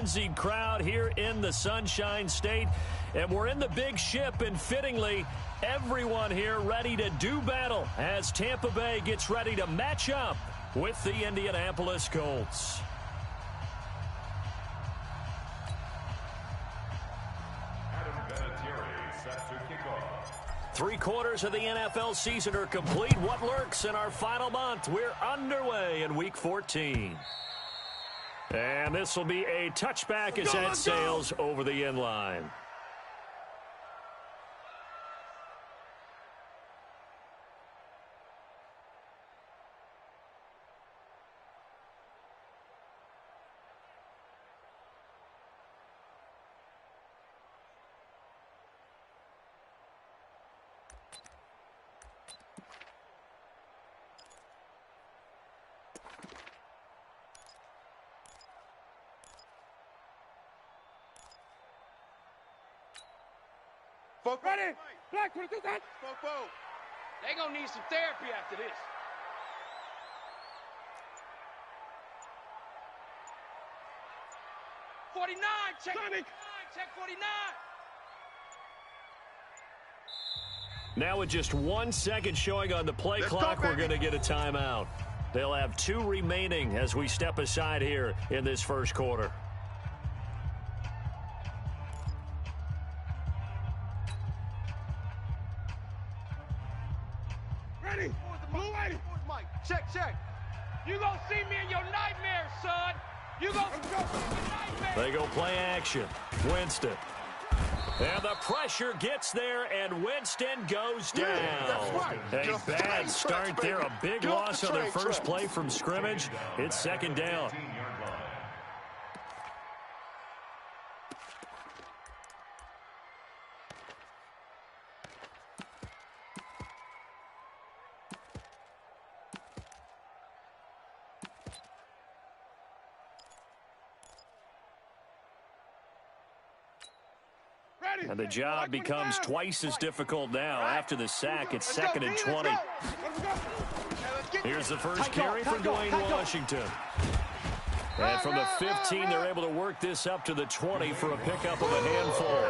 frenzied crowd here in the Sunshine State. And we're in the big ship, and fittingly, everyone here ready to do battle as Tampa Bay gets ready to match up with the Indianapolis Colts. Three-quarters of the NFL season are complete. What lurks in our final month? We're underway in Week 14. And this will be a touchback as that sails over the end line. Ready? Black, what is that? They gonna need some therapy after this. Check 49, check 49. Now with just 1 second showing on the play clock, we're going to get a timeout. They'll have 2 remaining as we step aside here in this first quarter. Ready? Mike. Check. You gonna see me in your nightmares, son. You gonna see me in your nightmares. They go play action. Winston. And the pressure gets there, and Winston goes down. A bad start there. A big loss on their first play from scrimmage. It's second down. And the job becomes twice as difficult now. After the sack, it's 2nd and 20. Here's the first carry for Dwayne Washington. And from the 15, they're able to work this up to the 20 for a pickup of a handful.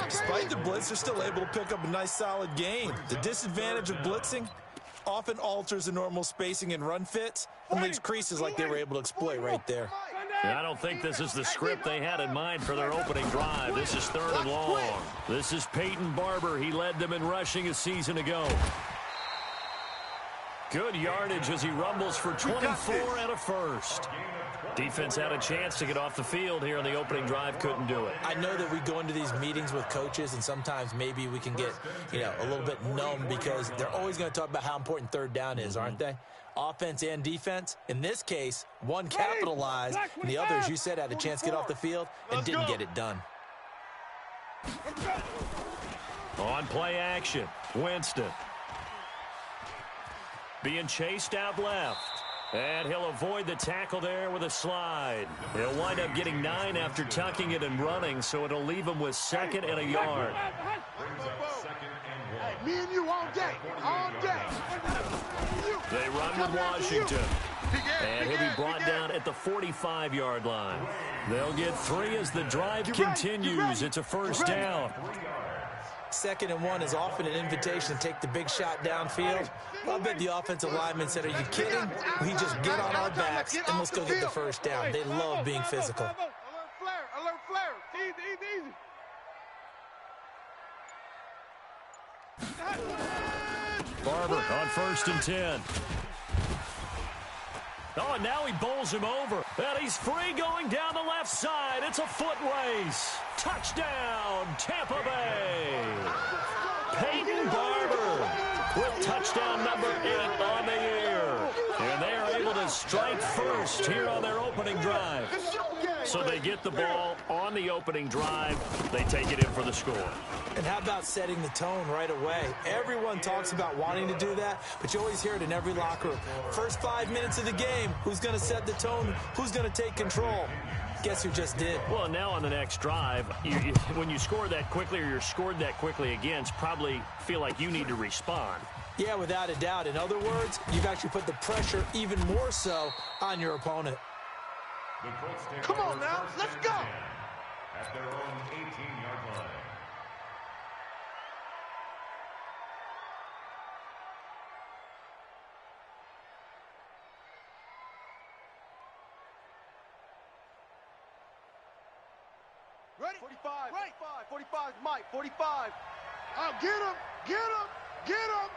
Despite the blitz, they're still able to pick up a nice, solid gain. The disadvantage of blitzing often alters the normal spacing and run fits and leaves creases like they were able to exploit right there. I don't think this is the script they had in mind for their opening drive. This is 3rd and long. This is Peyton Barber. He led them in rushing a season ago. Good yardage as he rumbles for 24 and a first. Defense had a chance to get off the field here in the opening drive. Couldn't do it. I know that we go into these meetings with coaches, and sometimes maybe we can get, a little bit numb because they're always going to talk about how important 3rd down is, aren't they? Offense and defense. In this case, one capitalized, and the others, you said, had a chance to get off the field and didn't get it done. On play action, Winston. Being chased out left. And he'll avoid the tackle there with a slide. He'll wind up getting 9 after tucking it and running, so it'll leave him with 2nd and a yard. Hey, me and you all day. They run with Washington. And he'll be brought down at the 45-yard line. They'll get 3 as the drive continues. It's a first down. 2nd and 1 is often an invitation to take the big shot downfield. I bet the offensive lineman said, are you kidding? We just get on our backs and let's go get the first down. They love being physical. Alert flare. Easy. Barber on 1st and 10. Oh, and now he bowls him over. And he's free going down the left side. It's a foot race. Touchdown, Tampa Bay. Peyton Barber with touchdown number 8 on the year. And they are able to strike first here on their opening drive. So they get the ball on the opening drive. They take it in for the score. And how about setting the tone right away? Everyone talks about wanting to do that, but you always hear it in every locker room. First 5 minutes of the game, who's going to set the tone? Who's going to take control? Guess who just did? Well, now on the next drive, when you score that quickly or you're scored that quickly against, probably feel like you need to respond. Yeah, without a doubt. In other words, you've actually put the pressure even more so on your opponent. Come on now, let's go. At their own 18-yard line. Ready? 45, right. 45, Mike, 45. Oh, get him, get him, get him.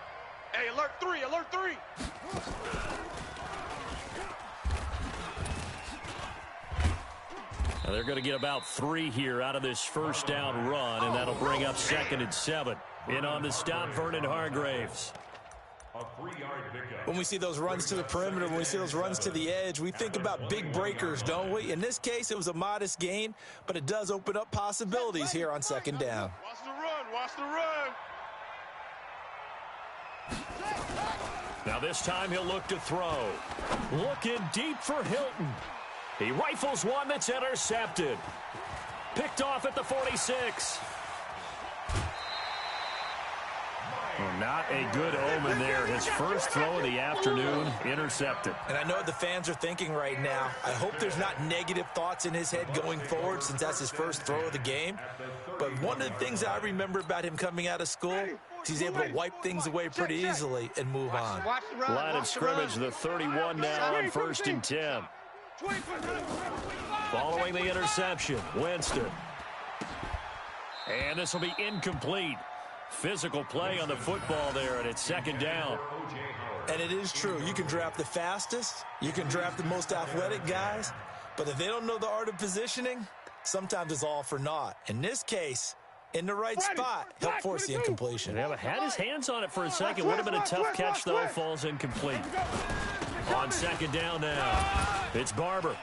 Hey, alert 3, alert 3. Now they're going to get about 3 here out of this first down run, and that'll bring up 2nd and 7. In on the stop, Vernon Hargraves. A 3-yard pickup. When we see those runs to the perimeter, when we see those runs to the edge, we think about big breakers, don't we? In this case, it was a modest gain, but it does open up possibilities here on 2nd down. Watch the run, watch the run. Now this time he'll look to throw. Looking deep for Hilton. He rifles one that's intercepted. Picked off at the 46. Well, not a good omen there. His first throw of the afternoon, intercepted. And I know what the fans are thinking right now. I hope there's not negative thoughts in his head going forward since that's his first throw of the game. But one of the things I remember about him coming out of school is he's able to wipe things away pretty easily and move on. Line of scrimmage, the 31 now on 1st and 10. Following the interception, Winston. And this will be incomplete. Physical play on the football there, and it's 2nd down. And it is true. You can draft the fastest. You can draft the most athletic guys. But if they don't know the art of positioning, sometimes it's all for naught. In this case, in the right spot, help force the incompletion. Yeah, but had his hands on it for a second. Would have been a tough catch, though. Falls incomplete. On 2nd down now, it's Barber.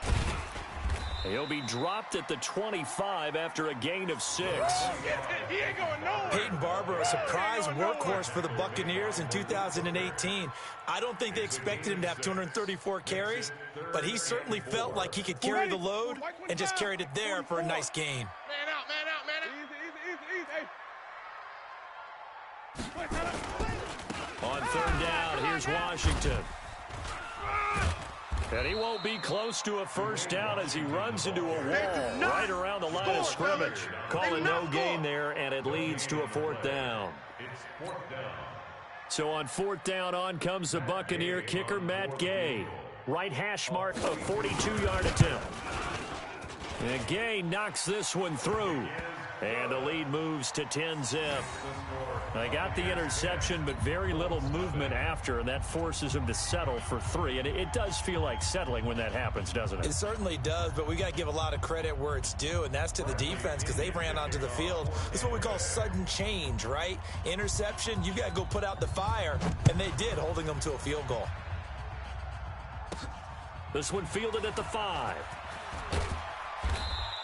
He'll be dropped at the 25 after a gain of 6. Peyton Barber, a surprise workhorse for the Buccaneers in 2018. I don't think they expected him to have 234 carries, but he certainly felt like he could carry the load and just carried it there for a nice gain. Man out, man out, man out. On 3rd down, here's Washington. And he won't be close to a first down as he runs into a wall right around the line of scrimmage. Calling no gain there, and it leads to a 4th down. So on 4th down, on comes the Buccaneer kicker, Matt Gay. Right hash mark, a 42-yard attempt. And Gay knocks this one through. And the lead moves to 10-zip. They got the interception, but very little movement after, and that forces him to settle for 3. And it does feel like settling when that happens, doesn't it? It certainly does, but we got to give a lot of credit where it's due, and that's to the defense because they ran onto the field. This is what we call sudden change, right? Interception, you got to go put out the fire, and they did, holding them to a field goal. This one fielded at the 5.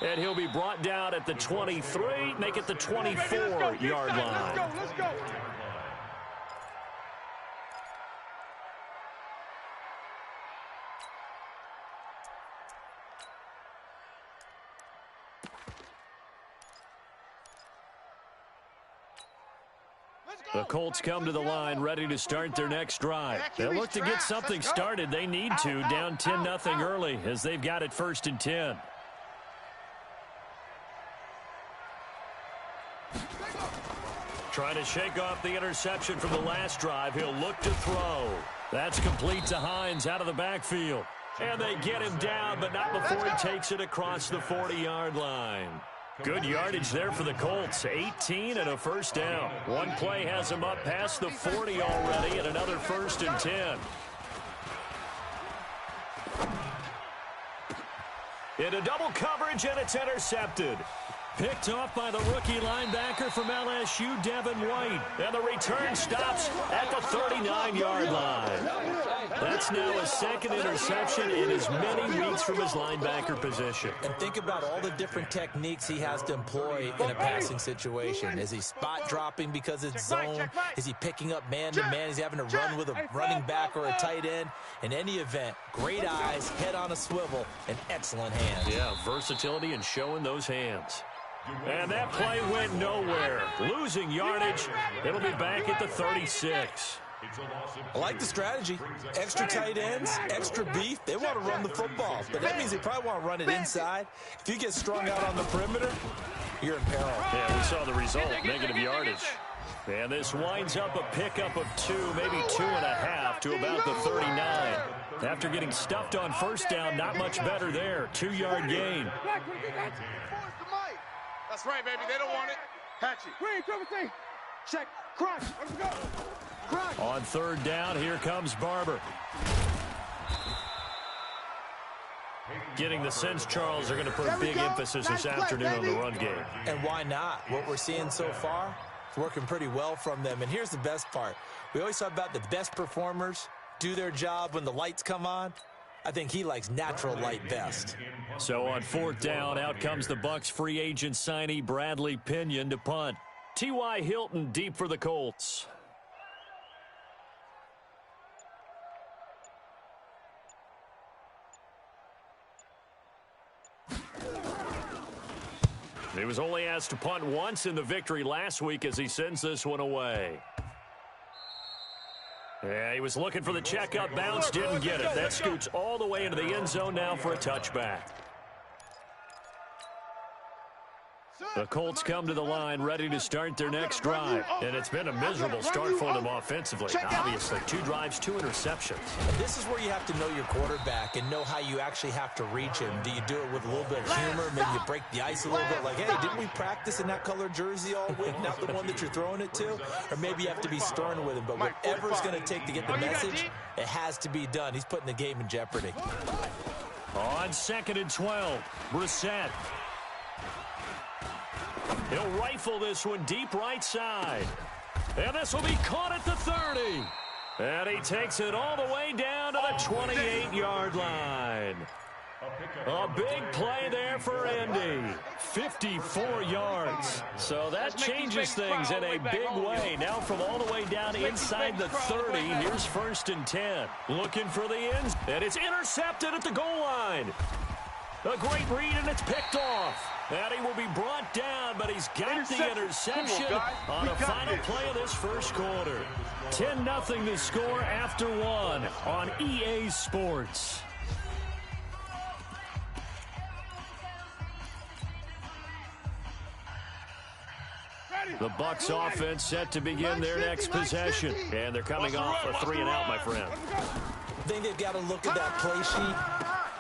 And he'll be brought down at the 23, make it the 24-yard line. Let's go. The Colts come to the line ready to start their next drive. They'll look to get something started. They need to, down 10-0 early as they've got it 1st and 10. Trying to shake off the interception from the last drive. He'll look to throw. That's complete to Hines out of the backfield. And they get him down, but not before he takes it across the 40-yard line. Good yardage there for the Colts. 18 and a first down. One play has him up past the 40 already, and another 1st and 10. Into double coverage, and it's intercepted. Picked off by the rookie linebacker from LSU, Devin White. And the return stops at the 39-yard line. That's now a 2nd interception in as many weeks from his linebacker position. And think about all the different techniques he has to employ in a passing situation. Is he spot dropping because it's zone? Is he picking up man-to-man? Is he having to run with a running back or a tight end? In any event, great eyes, head on a swivel, and excellent hands. Yeah, versatility and showing those hands. And that play went nowhere. Losing yardage. It'll be back at the 36. I like the strategy. Extra tight ends, extra beef. They want to run the football, but that means they probably want to run it inside. If you get strung out on the perimeter, you're in peril. Yeah, we saw the result, negative yardage. And this winds up a pickup of 2, maybe 2.5 to about the 39. After getting stuffed on first down, not much better there. 2-yard gain. That's right, baby. They don't want it. Hatchet. Check. Crush. Let's go. Crush. On third down, here comes Barber. Getting the sense, Charles, are going to put big emphasis this afternoon on the run game. And why not? What we're seeing so far is working pretty well from them. And here's the best part. We always talk about the best performers do their job when the lights come on. I think he likes natural light best. So on fourth down, out comes the Bucs free agent signee Bradley Pinion to punt. T.Y. Hilton deep for the Colts. He was only asked to punt once in the victory last week as he sends this one away. Yeah, he was looking for the checkup bounce, didn't get it. That scoots all the way into the end zone now for a touchback. The Colts come to the line ready to start their next drive. And it's been a miserable start for them offensively. Obviously, 2 drives, 2 interceptions. And this is where you have to know your quarterback and know how you actually have to reach him. Do you do it with a little bit of humor? Maybe you break the ice a little bit like, hey, didn't we practice in that color jersey all week? Not the one that you're throwing it to? Or maybe you have to be stern with him. But whatever it's going to take to get the message, it has to be done. He's putting the game in jeopardy. On 2nd and 12, Brissett. He'll rifle this one deep right side. And this will be caught at the 30. And he takes it all the way down to the 28-yard line. A big play there for Indy. 54 yards. So that changes things in a big way. Now from all the way down inside the 30, here's 1st and 10. Looking for the ends. And it's intercepted at the goal line. A great read, and it's picked off. And he will be brought down, but he's got the interception on the final play of this first quarter. 10-0 the score after 1 on EA Sports. The Bucs offense set to begin their next possession. And they're coming off a 3-and-out, my friend. I think they've got to look at that play sheet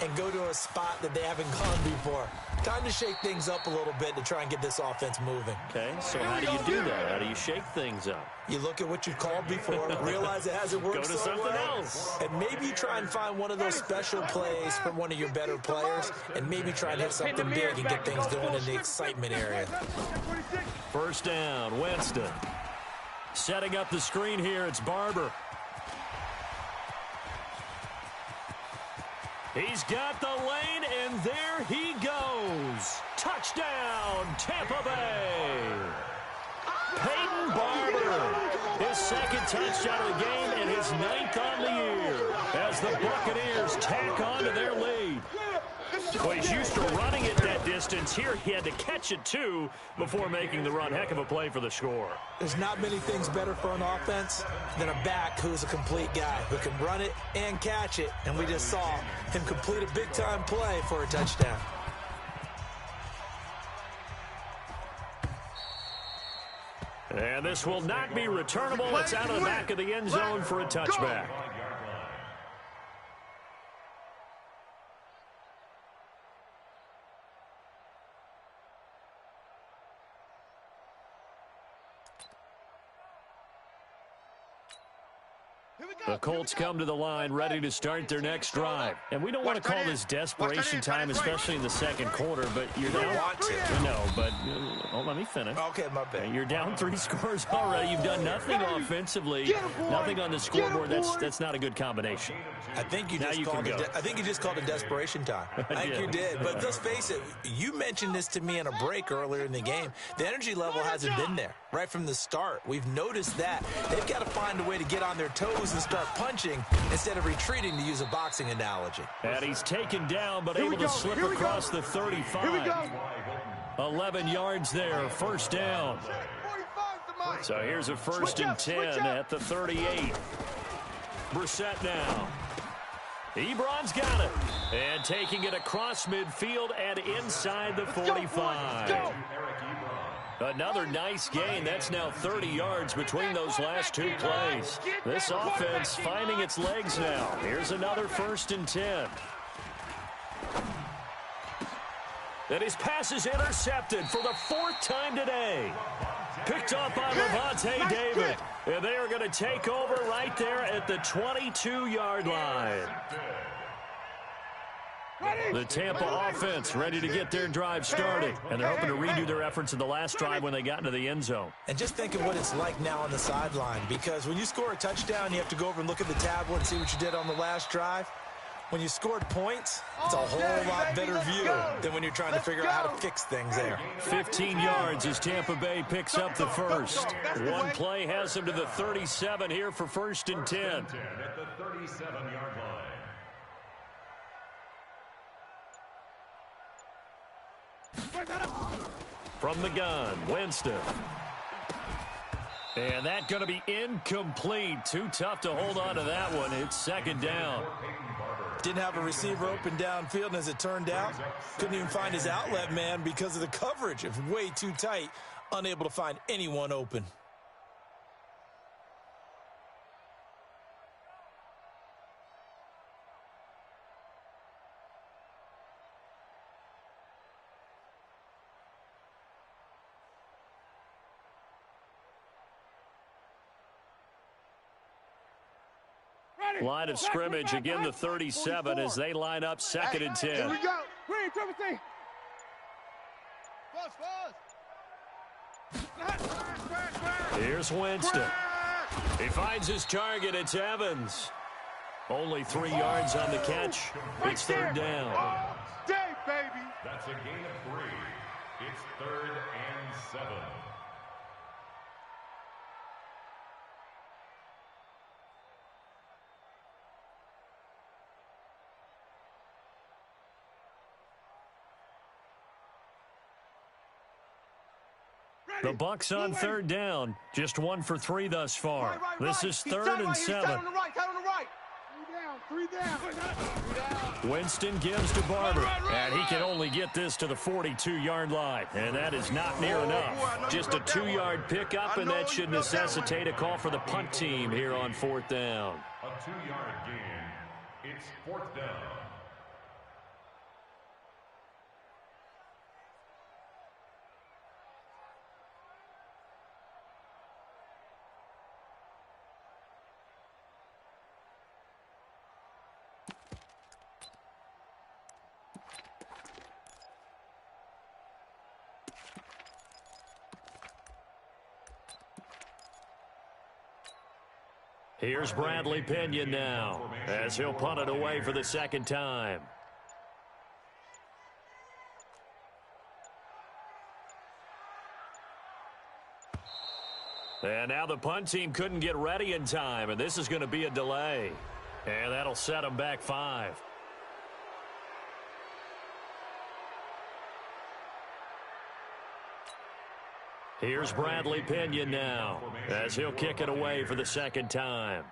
and go to a spot that they haven't gone before. Time to shake things up a little bit to try and get this offense moving. Okay, so how do you do that? How do you shake things up? You look at what you've called before, realize it hasn't worked Go to something else. And maybe you try and find one of those special plays from one of your better players, and maybe try and hit something big and get things going in the excitement area. First down, Winston. Setting up the screen here, it's Barber. He's got the lane, and there he goes. Touchdown, Tampa Bay. Peyton Barber, his 2nd touchdown of the game and his 9th on the year as the Buccaneers tack on to their lead. Well, he's used to running it that distance. Here he had to catch it, too, before making the run. Heck of a play for the score. There's not many things better for an offense than a back who's a complete guy who can run it and catch it. And we just saw him complete a big-time play for a touchdown. And this will not be returnable. It's out of the back of the end zone for a touchback. The Colts come to the line ready to start their next drive. And we don't want to call this desperation time, especially in the second quarter, but you're down. No, but let me finish. Okay, my bad. You're down 3 scores already. You've done nothing offensively, nothing on the scoreboard. That's not a good combination. I think you just called it desperation time. I think you did. But let's face it, you mentioned this to me in a break earlier in the game. The energy level hasn't been there right from the start. We've noticed that. They've got to find a way to get on their toes and start punching instead of retreating, to use a boxing analogy. And he's taken down, but able to slip across the 35. 11 yards there, first down. So here's a first and 10 at the 38. Brissett now. Ebron's got it. And taking it across midfield and inside the 45. Another nice gain. That's now 30 yards between those last two plays. This offense finding its legs now. Here's another first and 10. And his pass is intercepted for the fourth time today. Picked up by Levante David. And they are going to take over right there at the 22-yard line. The Tampa offense ready to get their drive started. And they're hoping to redo their efforts in the last drive when they got into the end zone. And just think of what it's like now on the sideline. Because when you score a touchdown, you have to go over and look at the tablet and see what you did on the last drive. When you scored points, it's a whole lot better view than when you're trying to figure out how to fix things there. 15 yards as Tampa Bay picks up the first. One play has them to the 37 here for first and 10. At the 37-yard line. From the gun, Winston. And that's going to be incomplete. Too tough to hold on to that one. It's second down. Didn't have a receiver open downfield, and as it turned out, couldn't even find his outlet man because of the coverage. It was way too tight, unable to find anyone open. Line of scrimmage, again the 37 as they line up second and 10. Here we go. Green, Timothy. Here's Winston. He finds his target. It's Evans. Only 3 yards on the catch. It's third down. Day, baby. That's a gain of 3. It's 3rd and 7. The Bucs on third down. Just 1 for 3 thus far. This is 3rd and 7. Tight on the right. 3 down. Winston gives to Barber. And he can only get this to the 42-yard line. And that is not near enough. Just a 2-yard pickup, and that should necessitate a call for the punt team here on 4th down. A 2-yard gain. It's 4th down. Here's Bradley Pinion now as he'll punt it away for the second time. And now the punt team couldn't get ready in time, and this is going to be a delay. And that'll set them back 5. Here's Bradley Pinion now as he'll kick it away for the second time.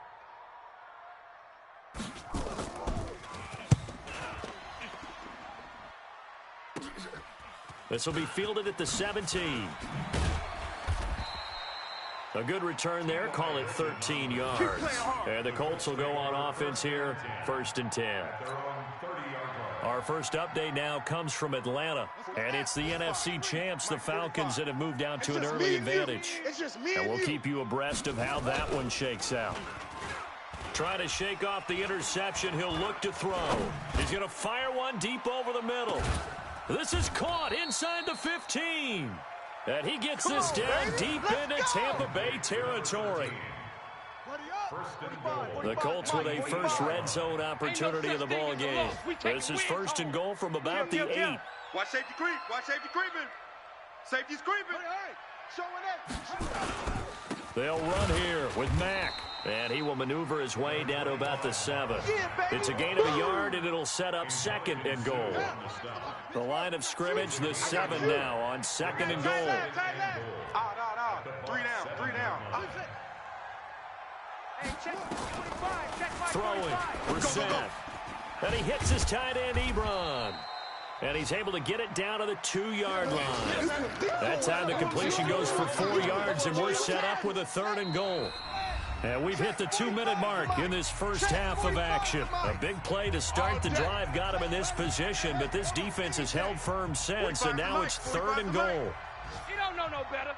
This will be fielded at the 17. A good return there. Call it 13 yards. And the Colts will go on offense here, 1st and 10. Our first update now comes from Atlanta, and it's the NFC champs, the Falcons, that have moved down to an early advantage. And we'll keep you abreast of how that one shakes out. Trying to shake off the interception, he'll look to throw. He's going to fire one deep over the middle. This is caught inside the 15. And he gets this down deep into Tampa Bay territory. The Colts with a first red zone opportunity of the ball game. This is 1st and goal from about the 8. Watch safety creep. Watch safety creeping. Safety's creeping. They'll run here with Mack. And he will maneuver his way down to about the 7. It's a gain of a yard, and it'll set up 2nd and goal. The line of scrimmage, the 7 now on 2nd and goal. 3 down. Throwing. Brissett. And he hits his tight end, Ebron. And he's able to get it down to the 2-yard line. That time the completion goes for 4 yards, and we're set up with a 3rd and goal. And we've hit the 2-minute mark in this first half of action. A big play to start the drive got him in this position, but this defense has held firm since, and now it's 3rd and goal. You don't know no better.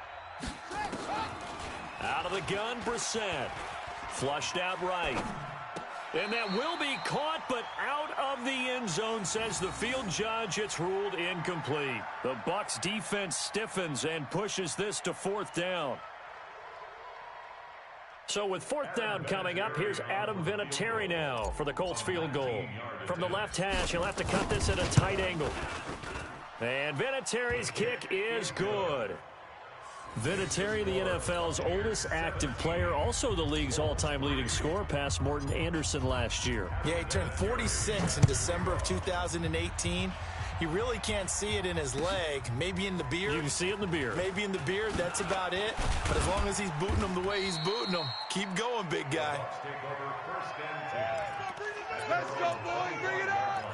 Out of the gun, Brissett. Flushed out right. And that will be caught, but out of the end zone, says the field judge. It's ruled incomplete. The Bucs defense stiffens and pushes this to 4th down. So with 4th down coming up, here's Adam Vinatieri now for the Colts field goal. From the left hash, he'll have to cut this at a tight angle. And Vinatieri's kick is good. Vinatieri, the NFL's oldest active player, also the league's all-time leading scorer, past Morton Anderson last year. Yeah, he turned 46 in December of 2018. He really can't see it in his leg, maybe in the beard. You can see it in the beard. Maybe in the beard, that's about it. But as long as he's booting him the way he's booting him, keep going, big guy. Let's go, boys. Bring it on.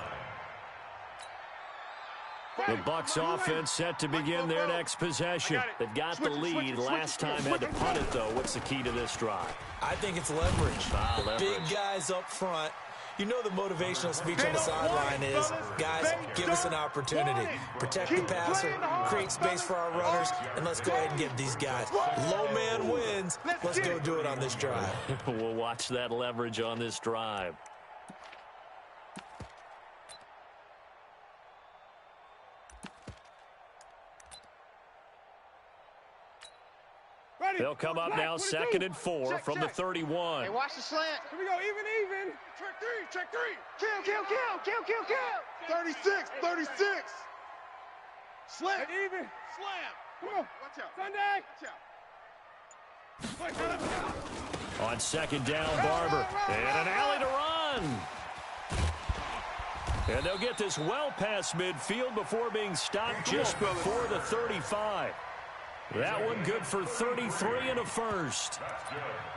The Bucs offense set to begin their next possession. They've got the lead. Last time had to punt it, though. What's the key to this drive? I think it's leverage. Big guys up front. You know the motivational speech on the sideline is, guys, give us an opportunity. Protect the passer, create space for our runners, and let's go ahead and get these guys. Low man wins. Let's go do it on this drive. We'll watch that leverage on this drive. They'll come up now 2nd and 4 from the 31. Hey, watch the slant. Here we go, even. Check three. Kill. 36. Slant. Even. Slam. Come on. Watch out. On 2nd down, Barber. And an alley to run. And they'll get this well past midfield before being stopped just before the 35. That one good for 33 and a first.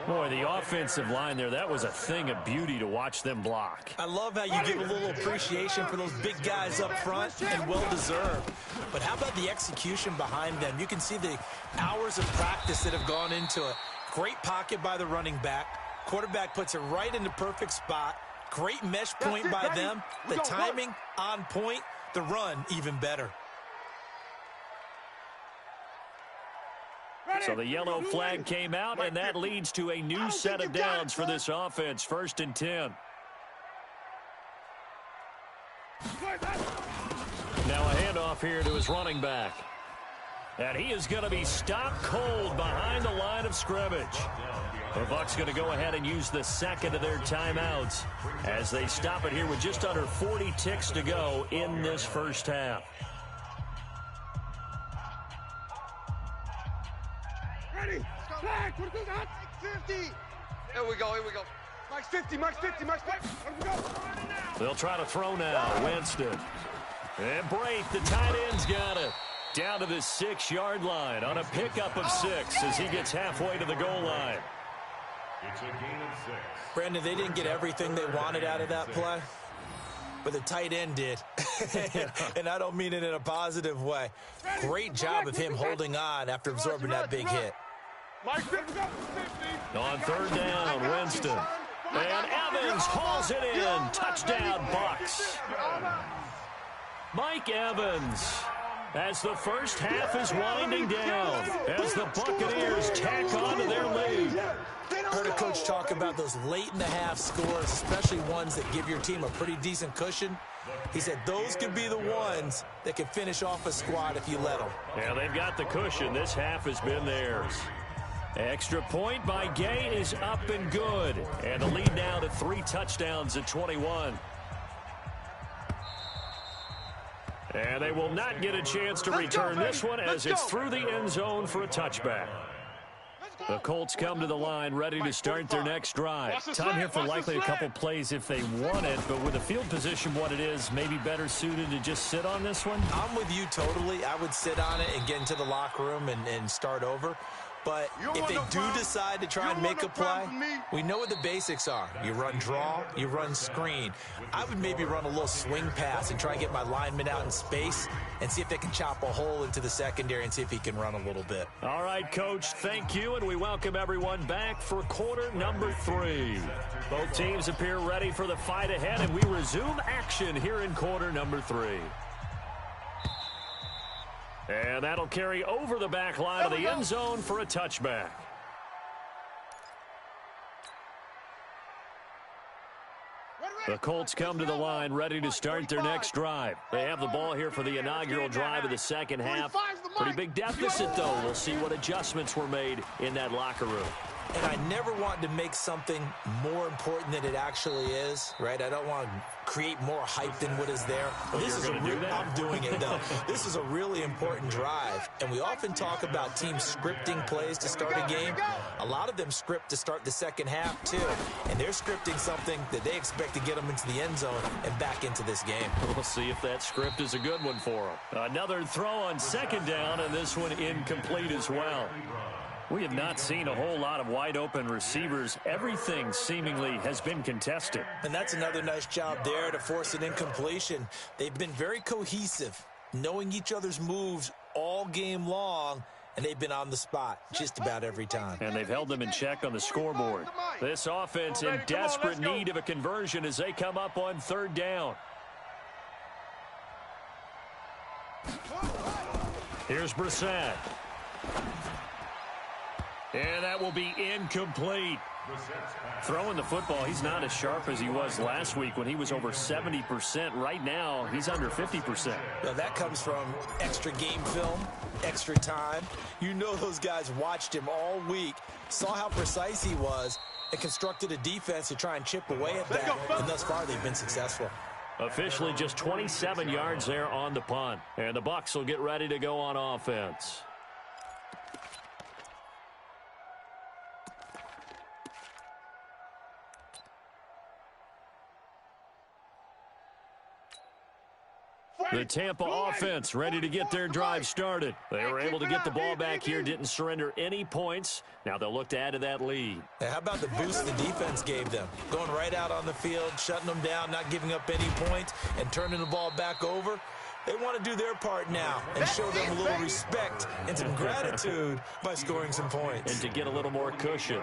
Boy, the offensive line there, that was a thing of beauty to watch them block. I love how you give a little appreciation for those big guys up front, and well-deserved. But how about the execution behind them? You can see the hours of practice that have gone into it. Great pocket by the running back. Quarterback puts it right in the perfect spot. Great mesh point by them. The timing on point. The run even better. So the yellow flag came out, and that leads to a new set of downs for this offense. 1st and 10. Now a handoff here to his running back. And he is going to be stopped cold behind the line of scrimmage. The Bucs going to go ahead and use the 2nd of their timeouts as they stop it here with just under 40 ticks to go in this first half. Flag, 50. Here we go. Mike's 50. They'll try to throw now. Winston. And Brate, the tight end's got it. Down to the 6-yard line on a pickup of 6 as he gets halfway to the goal line. It's a gain of 6. Brandon, they didn't get everything they wanted out of that play, but the tight end did. And I don't mean it in a positive way. Great job of him holding on after absorbing that big hit. On 3rd down, Winston. And Evans hauls it in. Touchdown, Bucs. Mike Evans, as the first half is winding down, as the Buccaneers tack on to their lead. Heard a coach talk about those late-in-the-half scores, especially ones that give your team a pretty decent cushion. He said those could be the ones that can finish off a squad if you let them. Yeah, they've got the cushion. This half has been theirs. Extra point by Gay is up and good. And the lead now to 3 touchdowns at 21. And they will not get a chance to return this one as it's through the end zone for a touchback. The Colts come to the line ready to start their next drive. Time here for likely a couple plays if they want it, but with the field position what it is, maybe better suited to just sit on this one? I'm with you totally. I would sit on it and get into the locker room and start over. But if they do decide to try and make a play, we know what the basics are. You run draw, you run screen. I would maybe run a little swing pass and try and get my lineman out in space and see if they can chop a hole into the secondary and see if he can run a little bit. All right, Coach, thank you, and we welcome everyone back for quarter number 3. Both teams appear ready for the fight ahead, and we resume action here in quarter number 3. And that'll carry over the back line of the end zone for a touchback. The Colts come to the line ready to start their next drive. They have the ball here for the inaugural drive of the second half. Pretty big deficit, though. We'll see what adjustments were made in that locker room. And I never want to make something more important than it actually is, right? I don't want to create more hype than what is there. I'm doing it, though. This is a really important drive, and we often talk about teams scripting plays to start a game. A lot of them script to start the second half, too, and they're scripting something that they expect to get them into the end zone and back into this game. We'll see if that script is a good one for them. Another throw on second down, and this one incomplete as well. We have not seen a whole lot of wide-open receivers. Everything seemingly has been contested. And that's another nice job there to force an incompletion. They've been very cohesive, knowing each other's moves all game long, and they've been on the spot just about every time. And they've held them in check on the scoreboard. This offense in desperate need of a conversion as they come up on third down. Here's Brissett. And that will be incomplete. Throwing the football, he's not as sharp as he was last week when he was over 70%. Right now, he's under 50%. Now, that comes from extra game film, extra time. You know those guys watched him all week, saw how precise he was, and constructed a defense to try and chip away at that. And thus far, they've been successful. Officially just 27 yards there on the punt. And the Bucs will get ready to go on offense. The Tampa offense ready to get their drive started. They were able to get the ball back here, didn't surrender any points. Now they'll look to add to that lead. Now, how about the boost the defense gave them? Going right out on the field, shutting them down, not giving up any points, and turning the ball back over. They want to do their part now and show them a little respect and some gratitude by scoring some points. And to get a little more cushion.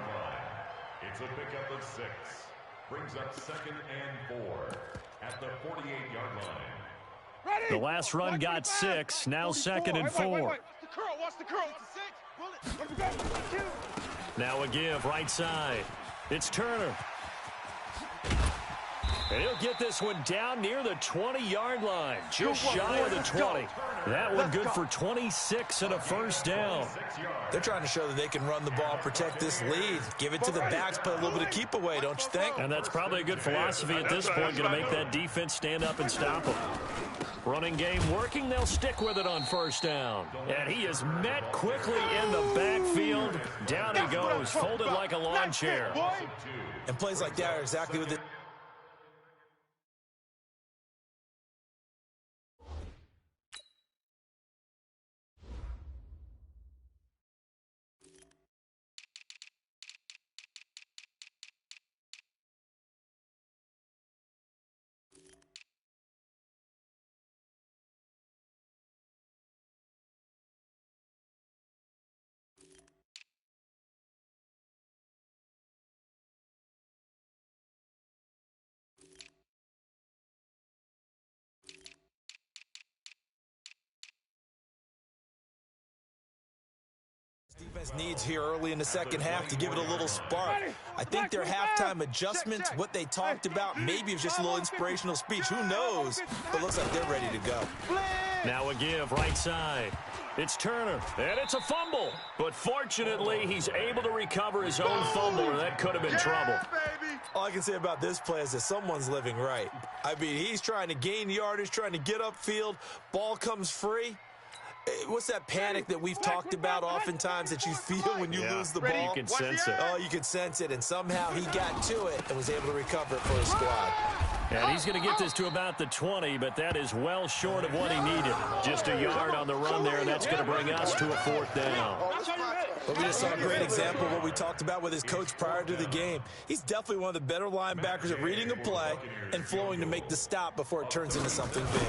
It's a pickup of 6. Brings up 2nd and 4 at the 48-yard line. The last run got 6, now 2nd and 4. Watch the curl. It's a 6. Now a give right side. It's Turner. And he'll get this one down near the 20-yard line. Just shy of the 20. That one good for 26 and a first down. They're trying to show that they can run the ball, protect this lead. Give it to the backs, play a little bit of keep away, don't you think? And that's probably a good philosophy at this point. Going to make that defense stand up and stop them. Running game working. They'll stick with it on first down. And he is met quickly in the backfield. Down he goes, folded like a lawn chair. And plays like that are exactly what the... Defense needs here early in the second half to give it a little spark. I think their halftime adjustments, what they talked about, maybe it's just a little inspirational speech. Who knows? But it looks like they're ready to go. Now a give right side. It's Turner, and it's a fumble. But fortunately, he's able to recover his own fumble, or that could have been trouble. All I can say about this play is that someone's living right. I mean, he's trying to gain yardage, trying to get upfield. Ball comes free. What's that panic that we've talked about oftentimes that you feel when you lose the ball? You can sense it. Oh, you can sense it, and somehow he got to it and was able to recover it for his squad. And he's going to get this to about the 20, but that is well short of what he needed. Just a yard on the run there, and that's going to bring us to a 4th down. But we just saw a great example of what we talked about with his coach prior to the game. He's definitely one of the better linebackers at reading a play and flowing to make the stop before it turns into something big.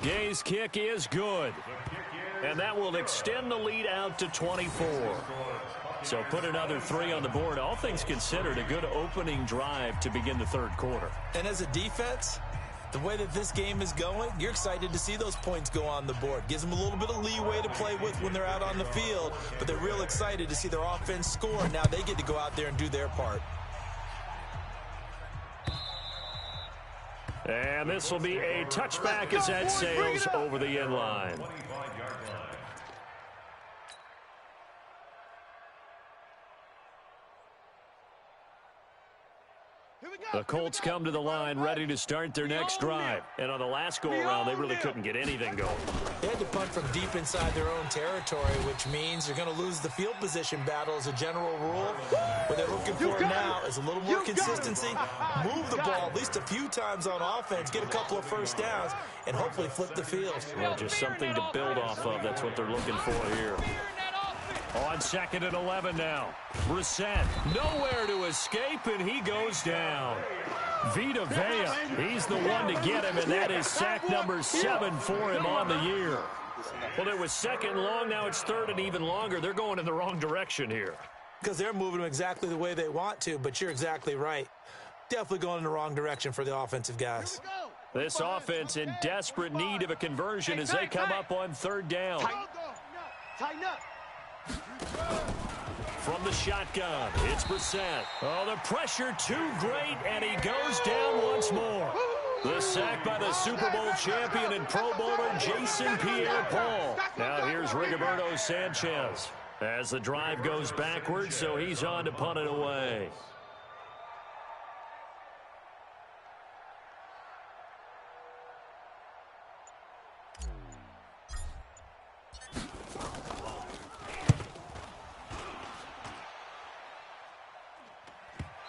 Gay's kick is good. And that will extend the lead out to 24. So put another 3 on the board. All things considered, a good opening drive to begin the 3rd quarter. And as a defense, the way that this game is going, you're excited to see those points go on the board. Gives them a little bit of leeway to play with when they're out on the field, but they're real excited to see their offense score. Now they get to go out there and do their part. And this will be a touchback as that sails over the end line. The Colts come to the line ready to start their next drive. And on the last go-around, they really couldn't get anything going. They had to punt from deep inside their own territory, which means you're going to lose the field position battle as a general rule. What they're looking for now is a little more consistency, move the ball at least a few times on offense, get a couple of first downs, and hopefully flip the field. Well, just something to build off of. That's what they're looking for here. On 2nd and 11 now. Brissett nowhere to escape, and he goes down. Vita Vea, he's the one to get him, and that is sack number 7 for him on the year. Well, it was 2nd and long. Now it's 3rd and even longer. They're going in the wrong direction here. Because they're moving them exactly the way they want to, but you're exactly right. Definitely going in the wrong direction for the offensive guys. This offense in desperate need of a conversion as they come up on 3rd down. Tighten up. From the shotgun, it's Brissett. Oh, the pressure too great, and he goes down once more. The sack by the Super Bowl champion and Pro Bowler Jason Pierre-Paul. Now here's Rigoberto Sanchez as the drive goes backwards, so he's on to punt it away.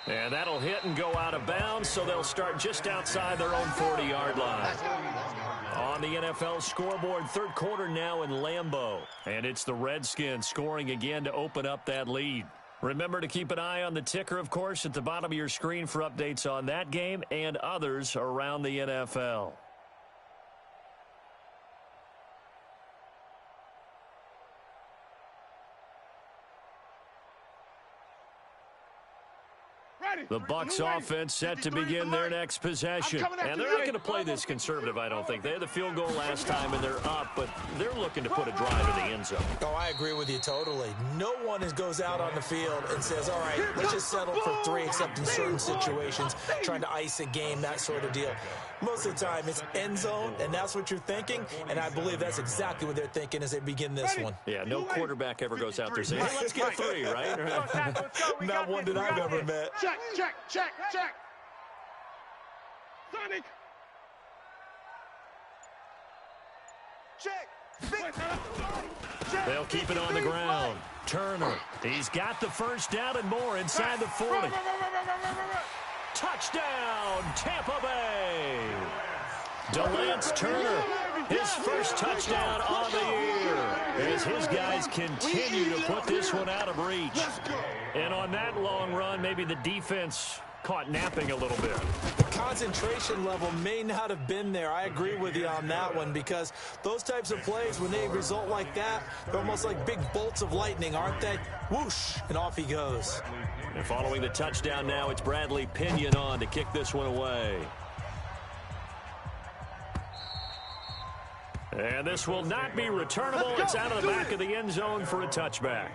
And that'll hit and go out of bounds, so they'll start just outside their own 40-yard line. On the NFL scoreboard, 3rd quarter now in Lambeau. And it's the Redskins scoring again to open up that lead. Remember to keep an eye on the ticker, of course, at the bottom of your screen for updates on that game and others around the NFL. The Bucs offense set to begin their next possession. And they're not going to play this conservative, I don't think. They had the field goal last time, and they're up, but they're looking to put a drive in the end zone. Oh, I agree with you totally. No one goes out on the field and says, all right, let's just settle for 3, except in certain situations, trying to ice a game, that sort of deal. Most of the time, it's end zone, and that's what you're thinking, and I believe that's exactly what they're thinking as they begin this one. Yeah, no quarterback ever goes out there saying, hey, let's get 3, right? Not one that I've ever met. Check. Sonic. Check. They'll keep it on the ground. Turner, he's got the first down and more inside the 40. Touchdown, Tampa Bay. DeLance Turner, his first touchdown on the year, as his guys continue to put this one out of reach. And on that long run, maybe the defense caught napping a little bit. The concentration level may not have been there. I agree with you on that one, because those types of plays, when they result like that, they're almost like big bolts of lightning, aren't they? Whoosh, and off he goes. And following the touchdown now, it's Bradley Pinion on to kick this one away. And this will not be returnable. It's out of the back of the end zone for a touchback.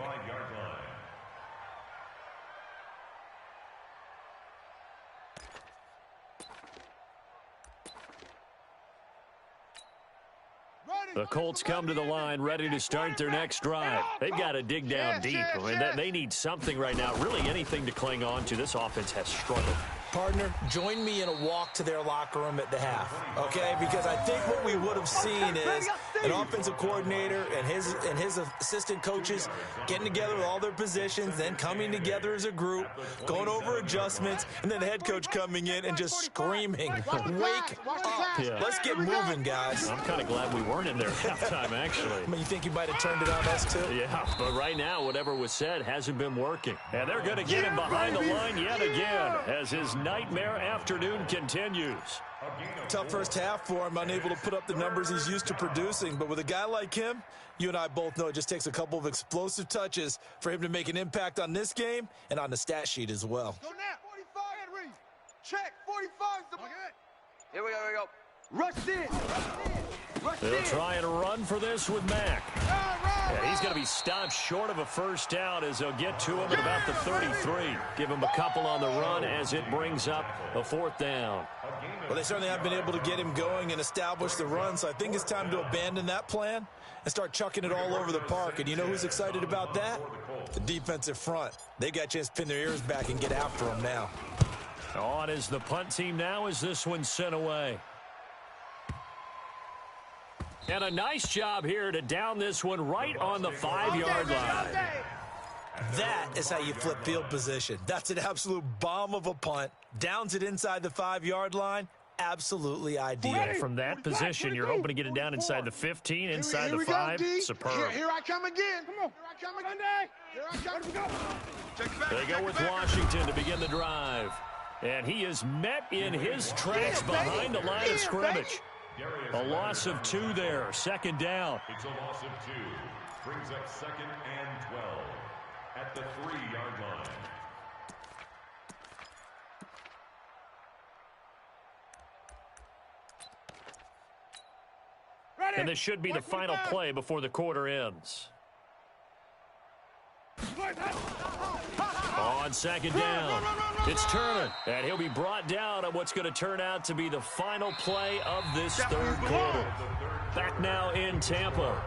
The Colts come to the line ready to start their next drive. They've got to dig down deep. I mean, they need something right now, really anything to cling on to. This offense has struggled. Partner, join me in a walk to their locker room at the half, okay? Because I think what we would have seen is an offensive coordinator and his assistant coaches getting together with all their positions, then coming together as a group, going over adjustments, and then the head coach coming in and just screaming, wake up. Yeah. Let's get moving, guys. I'm kind of glad we weren't in there at halftime, actually. I mean, you think you might have turned it on us, too? Yeah, but right now, whatever was said hasn't been working. And they're going to get him behind the line yet again as his nightmare afternoon continues. Tough first half for him, unable to put up the numbers he's used to producing. But with a guy like him, you and I both know it just takes a couple of explosive touches for him to make an impact on this game and on the stat sheet as well. Go now. 45 and read. Check. 45's the Here we go. Rush in. They'll try and run for this with Mack. And he's going to be stopped short of a first down as they'll get to him at about the 33. Give him a couple on the run as it brings up a fourth down. Well, they certainly have been able to get him going and establish the run, so I think it's time to abandon that plan and start chucking it all over the park. And you know who's excited about that? The defensive front. They got a chance to pin their ears back and get after him now. On is the punt team now as this one's sent away. And a nice job here to down this one right on the 5-yard line. That is how you flip field position. That's an absolute bomb of a punt. Downs it inside the 5-yard line. Absolutely ideal. From that position, you're hoping to get it down inside the 15, inside the 5. Superb. Here I come again. Come on. Here I come again. They go with Washington to begin the drive. And he is met in his tracks behind the line of scrimmage. A loss of 2 there. Second down. It's a loss of 2. Brings up second and 12 at the 3-yard line. And this should be the final play before the quarter ends. On second down, it's Turner, and he'll be brought down on what's going to turn out to be the final play of this third quarter. Back now in Tampa,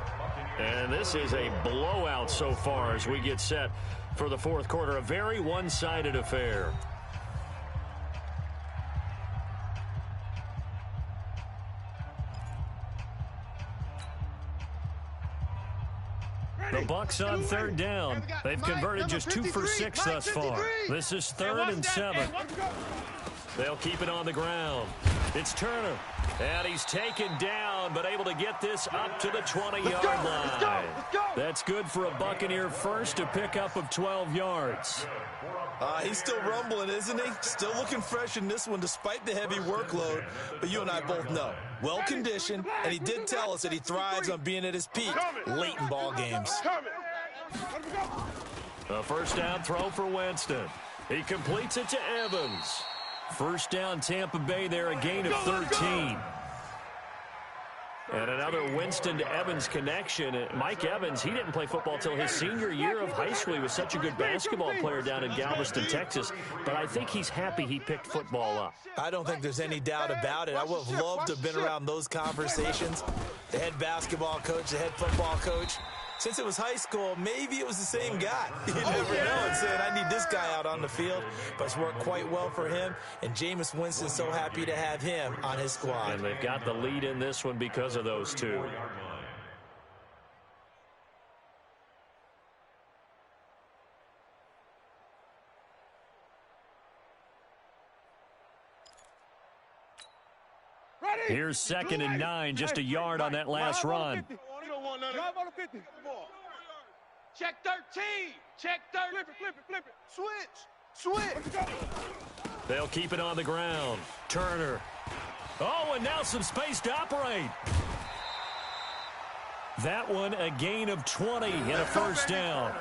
and this is a blowout so far as we get set for the fourth quarter. A very one-sided affair. The Bucs on third down. They've converted just 2 for 6 thus far. This is 3rd and 7. They'll keep it on the ground. It's Turner. And he's taken down, but able to get this up to the 20-yard line. That's good for a Buccaneer first, a pickup of 12 yards. He's still rumbling, isn't he? Still looking fresh in this one despite the heavy workload. But you and I both know, well-conditioned, and he did tell us that he thrives on being at his peak late in ball games. A first down throw for Winston. He completes it to Evans. First down Tampa Bay there, a gain of 13. And another Winston to Evans connection. Mike Evans, he didn't play football till his senior year of high school. He was such a good basketball player down in Galveston, Texas. But I think he's happy he picked football up. I don't think there's any doubt about it. I would have loved to have been around those conversations. The head basketball coach, the head football coach. Since it was high school, maybe it was the same guy. You never know. And saying, I need this guy out on the field. But it's worked quite well for him. And Jameis Winston's so happy to have him on his squad. And they've got the lead in this one because of those two. Here's 2nd and 9, just a yard on that last run. Check 13. Check 13. Flip it. Switch. They'll keep it on the ground. Turner. Oh, and now some space to operate. That one a gain of 20 and a first down.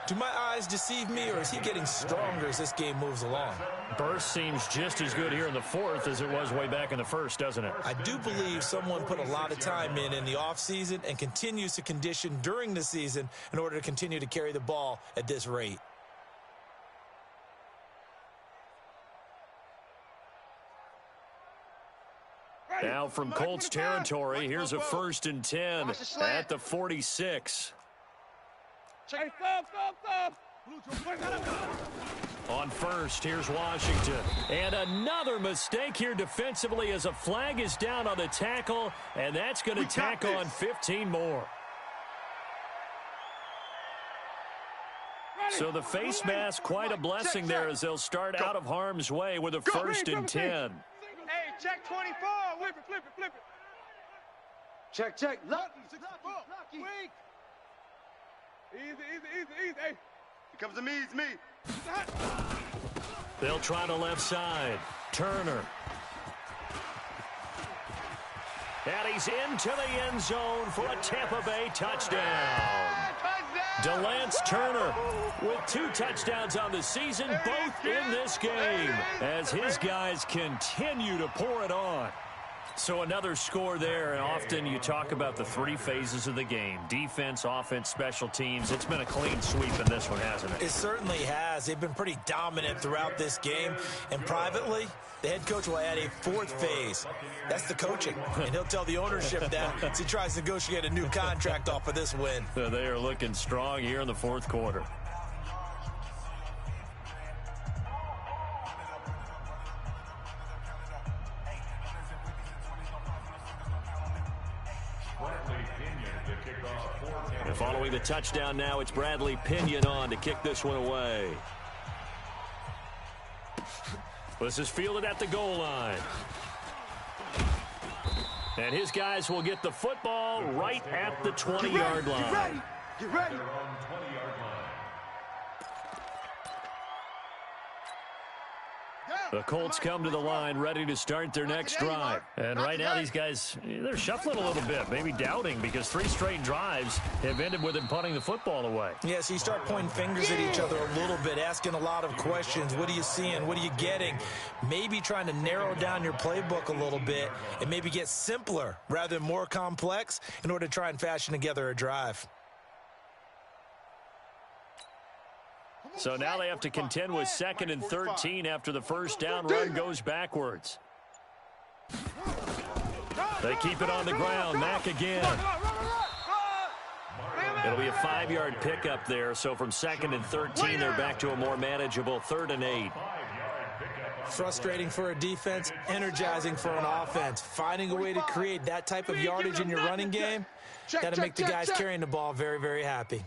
Do my eyes deceive me, or is he getting stronger as this game moves along? Burst seems just as good here in the fourth as it was way back in the first, doesn't it? I do believe someone put a lot of time in the offseason and continues to condition during the season in order to continue to carry the ball at this rate. Now from Colts territory, here's a 1st and 10 at the 46. Hey, stop. On first, here's Washington. And another mistake here defensively as a flag is down on the tackle, and that's going to tack on 15 more. So the face mask, quite a blessing there as they'll start out of harm's way with a 1st and 10. Hey, check 24. Flip it. Check. Lucky. Weak. Easy. Hey. Here comes the me. It's me. They'll try the left side. Turner. And he's into the end zone for a Tampa Bay touchdown. DeLance Turner with 2 touchdowns on the season, both in this game, as his guys continue to pour it on. So another score there, and often you talk about the 3 phases of the game: defense, offense, special teams. It's been a clean sweep in this one, hasn't it? It certainly has. They've been pretty dominant throughout this game. And privately, the head coach will add a 4th phase. That's the coaching. And he'll tell the ownership that as he tries to negotiate a new contract off of this win. So they are looking strong here in the 4th quarter. And following the touchdown now, it's Bradley Pinion on to kick this one away. This is fielded at the goal line. And his guys will get the football right at the 20-yard line. Get ready. The Colts come to the line ready to start their next drive. And right now these guys, they're shuffling a little bit, maybe doubting, because 3 straight drives have ended with them punting the football away. Yeah, so you start pointing fingers at each other a little bit, asking a lot of questions. What are you seeing? What are you getting? Maybe trying to narrow down your playbook a little bit and maybe get simpler rather than more complex in order to try and fashion together a drive. So now they have to contend with 2nd and 13 after the first down run goes backwards. They keep it on the ground. Mack again. It'll be a 5-yard pickup there. So from 2nd and 13, they're back to a more manageable 3rd and 8. Frustrating for a defense, energizing for an offense. Finding a way to create that type of yardage in your running game, got to make the guys carrying the ball very, very happy.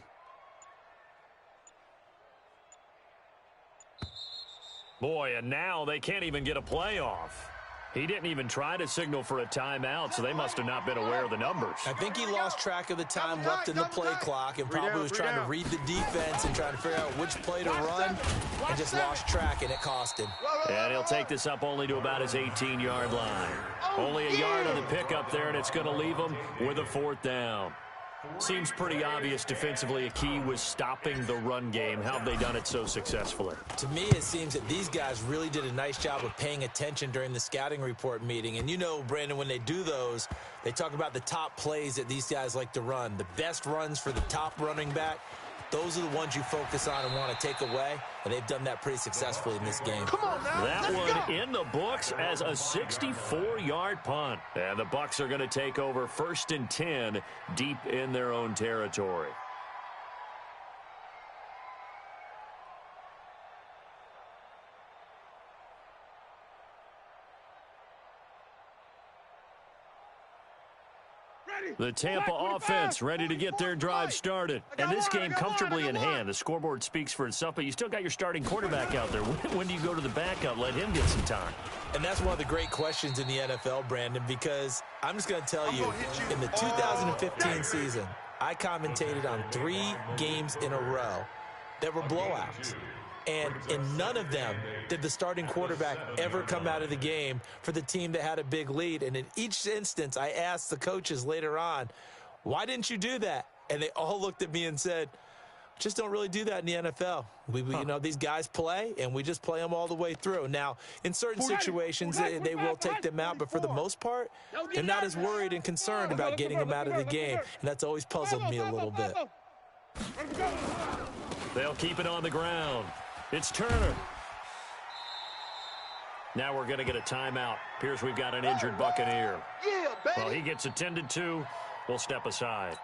Boy, and now they can't even get a play off. He didn't even try to signal for a timeout, so they must have not been aware of the numbers. I think he lost track of the time left in the play clock and probably was trying to read the defense and trying to figure out which play to run and just lost track, and it cost him. And he'll take this up only to about his 18-yard line. Only a yard on the pickup there, and it's going to leave him with a 4th down. Seems pretty obvious defensively a key was stopping the run game. How have they done it so successfully? To me, it seems that these guys really did a nice job of paying attention during the scouting report meeting. And you know, Brandon, when they do those, they talk about the top plays that these guys like to run. The best runs for the top running back, those are the ones you focus on and want to take away, and they've done that pretty successfully in this game. Come on now. That one in the books as a 64-yard punt. And the Bucs are going to take over 1st and 10 deep in their own territory. The Tampa offense ready to get their drive started. And this game comfortably in hand. The scoreboard speaks for itself, but you still got your starting quarterback out there. When do you go to the backup? Let him get some time. And that's one of the great questions in the NFL, Brandon, because I'm just going to tell you, in the 2015 season, I commentated on 3 games in a row that were blowouts. And in none of them did the starting quarterback ever come out of the game for the team that had a big lead. And in each instance, I asked the coaches later on, why didn't you do that? And they all looked at me and said, just don't really do that in the NFL. You know, these guys play, and we just play them all the way through. Now, in certain situations, they will take them out, but for the most part, they're not as worried and concerned about getting them out of the game. And that's always puzzled me a little bit. They'll keep it on the ground. It's Turner. Now we're going to get a timeout. Appears we've got an injured Buccaneer. Yeah, baby. Well, he gets attended to. We'll step aside.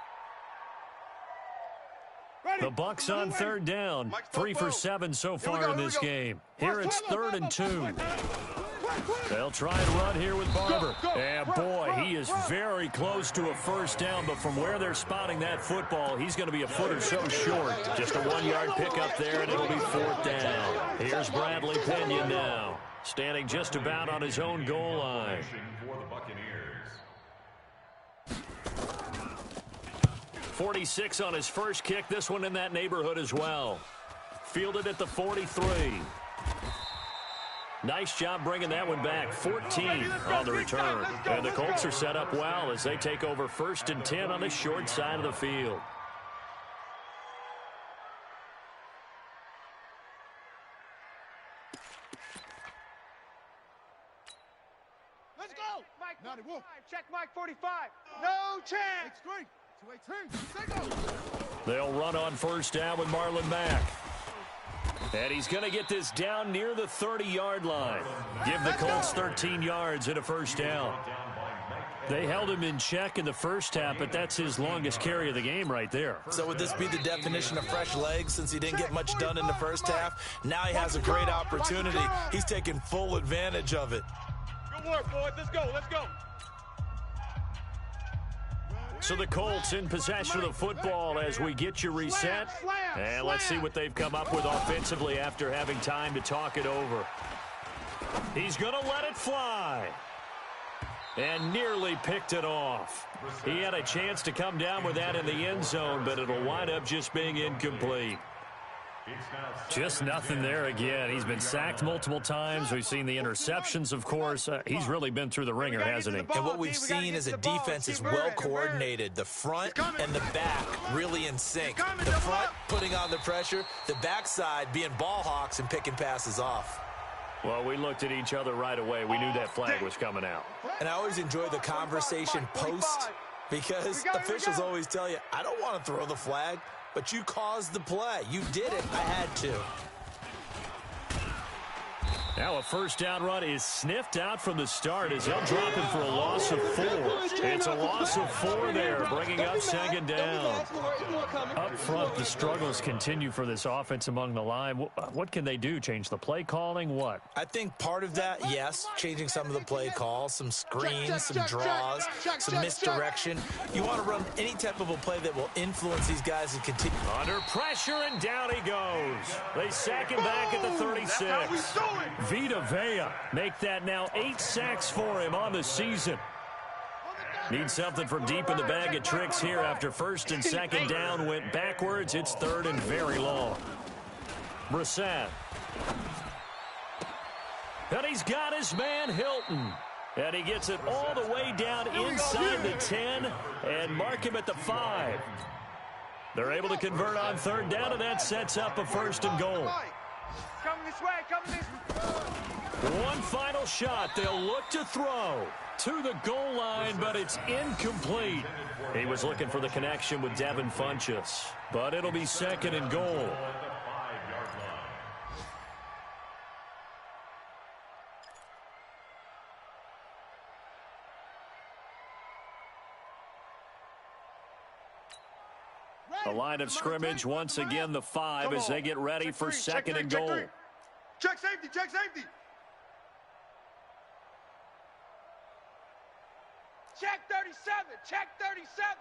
The Bucs on third down. 3 for 7 so far in this game. Here it's 3rd and 2. They'll try and run here with Barber. And boy, he is very close to a first down, but from where they're spotting that football, he's going to be a foot or so short. Just a 1-yard pickup there, and it'll be 4th down. Here's Bradley Pinion now, standing just about on his own goal line. 46 on his first kick. This one in that neighborhood as well. Fielded at the 43. Nice job bringing that one back. 14 on the return. And the Colts are set up well as they take over 1st and 10 on the short side of the field. Let's go. Mike 45. Check Mike 45. No chance. 218. They'll run on first down with Marlon Mack. And he's going to get this down near the 30-yard line. Give the Colts 13 yards and a first down. They held him in check in the first half, but that's his longest carry of the game right there. So would this be the definition of fresh legs since he didn't get much done in the first half? Now he has a great opportunity. He's taking full advantage of it. Good work, boys. Let's go. Let's go. So the Colts in possession of the football as we get you reset. And let's see what they've come up with offensively after having time to talk it over. He's going to let it fly. And nearly picked it off. He had a chance to come down with that in the end zone, but it'll wind up just being incomplete. Just nothing there again. He's been sacked multiple times. We've seen the interceptions, of course. He's really been through the ringer, hasn't he? And what we've seen is a defense is well coordinated. The front and the back really in sync. The front putting on the pressure, the backside being ball hawks and picking passes off. Well, we looked at each other right away. We knew that flag was coming out. And I always enjoy the conversation post because officials always tell you, I don't want to throw the flag. But you caused the play. You did it. I had to. Now a first down run is sniffed out from the start as they'll drop him for a loss of 4. It's a loss of 4 there, bringing up 2nd down. Up front, the struggles continue for this offense among the line. What can they do? Change the play calling? What? I think part of that, yes, changing some of the play calls, some screens, some draws, some misdirection. You want to run any type of a play that will influence these guys and continue. Under pressure, and down he goes. They sack him back at the 36. Vita Vea make that now 8 sacks for him on the season. Need something from deep in the bag of tricks here after 1st and 2nd down went backwards. It's 3rd and very long. Brissett. And he's got his man Hilton. And he gets it all the way down inside the 10 and mark him at the 5. They're able to convert on 3rd down, and that sets up a 1st and goal. Coming this way, coming this way. One final shot. They'll look to throw to the goal line, but it's incomplete. He was looking for the connection with Devin Funchess, but it'll be 2nd and goal. The line of scrimmage, once again, the 5 as they get ready for 2nd and goal. Check safety, check safety. Check 37, check 37.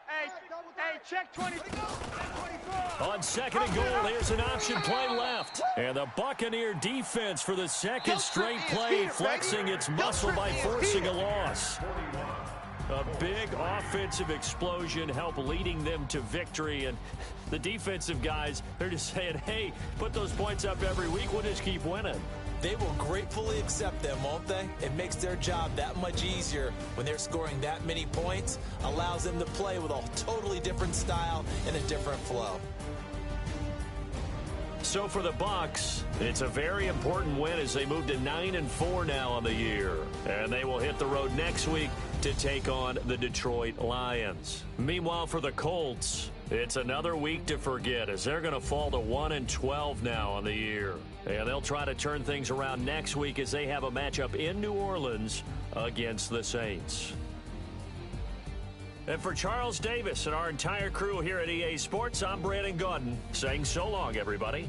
Hey, check 20. On 2nd and goal, here's an option play left. And the Buccaneer defense for the 2nd straight play, flexing its muscle by forcing a loss. A big offensive explosion helped leading them to victory. And the defensive guys, they're just saying, hey, put those points up every week. We'll just keep winning. They will gratefully accept them, won't they? It makes their job that much easier when they're scoring that many points. Allows them to play with a totally different style and a different flow. So for the Bucs, it's a very important win as they move to 9-4 now on the year. And they will hit the road next week to take on the Detroit Lions. Meanwhile, for the Colts, it's another week to forget as they're going to fall to 1-12 now on the year. And they'll try to turn things around next week as they have a matchup in New Orleans against the Saints. And for Charles Davis and our entire crew here at EA Sports, I'm Brandon Gaudin saying so long, everybody.